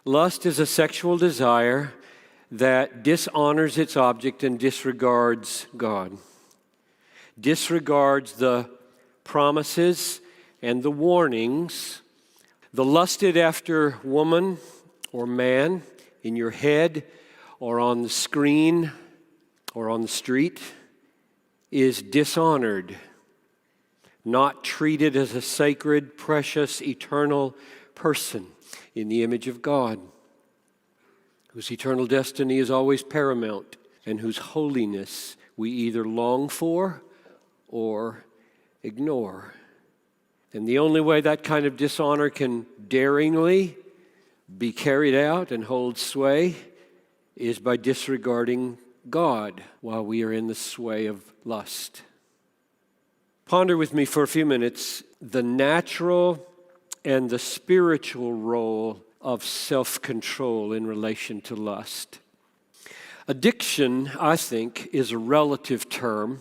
Lust is a sexual desire that dishonors its object and disregards God. Disregards the promises and the warnings. The lusted after woman or man in your head or on the screen or on the street is dishonored, not treated as a sacred, precious, eternal person in the image of God, whose eternal destiny is always paramount and whose holiness we either long for or ignore. And the only way that kind of dishonor can daringly be carried out and hold sway is by disregarding God while we are in the sway of lust. Ponder with me for a few minutes the natural and the spiritual role of self-control in relation to lust. Addiction, I think, is a relative term.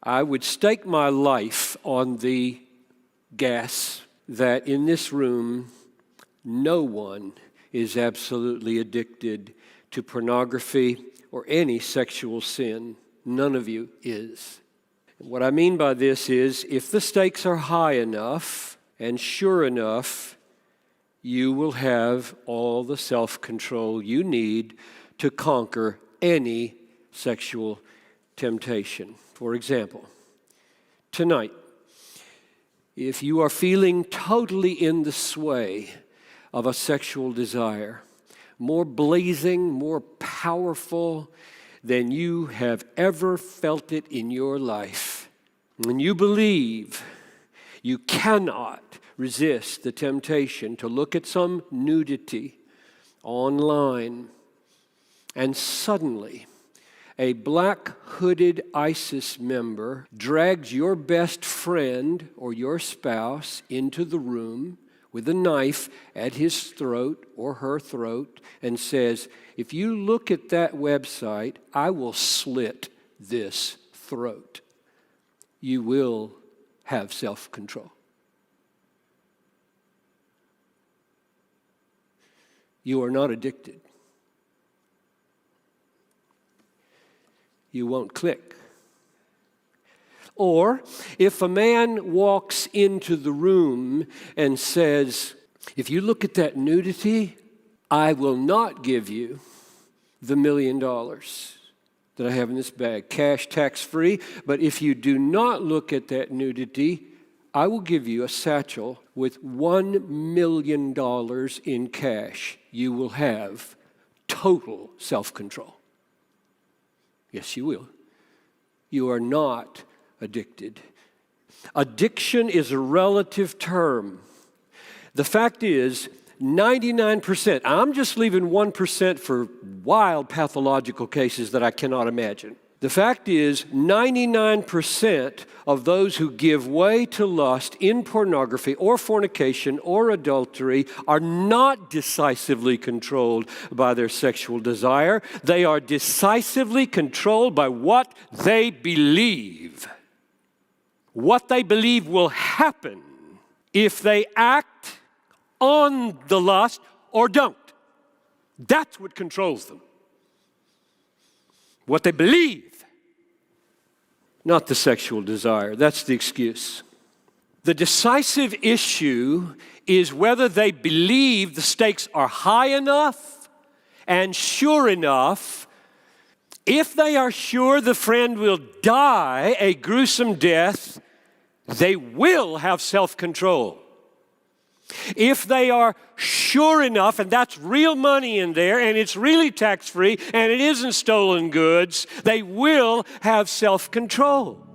I would stake my life on the guess that in this room, no one is absolutely addicted to pornography or any sexual sin. None of you is. What I mean by this is, if the stakes are high enough, and sure enough, you will have all the self-control you need to conquer any sexual temptation. For example, tonight, if you are feeling totally in the sway of a sexual desire, more blazing, more powerful than you have ever felt it in your life, and you believe you cannot resist the temptation to look at some nudity online, and suddenly a black hooded ISIS member drags your best friend or your spouse into the room with a knife at his throat or her throat and says, "If you look at that website, I will slit this throat." You will have self-control. You are not addicted. You won't click. Or if a man walks into the room and says, "If you look at that nudity, I will not give you the $1 million that I have in this bag, cash, tax-free, but if you do not look at that nudity, I will give you a satchel with $1 million in cash." You will have total self-control. Yes, you will. You are not addicted. Addiction is a relative term. The fact is, 99%, I'm just leaving 1% for wild pathological cases that I cannot imagine. The fact is, 99% of those who give way to lust in pornography or fornication or adultery are not decisively controlled by their sexual desire. They are decisively controlled by what they believe. What they believe will happen if they act on the lust or don't. That's what controls them. What they believe, not the sexual desire. That's the excuse. The decisive issue is whether they believe the stakes are high enough and sure enough. If they are sure the friend will die a gruesome death, they will have self-control. If they are sure enough, and that's real money in there, and it's really tax-free, and it isn't stolen goods, they will have self-control.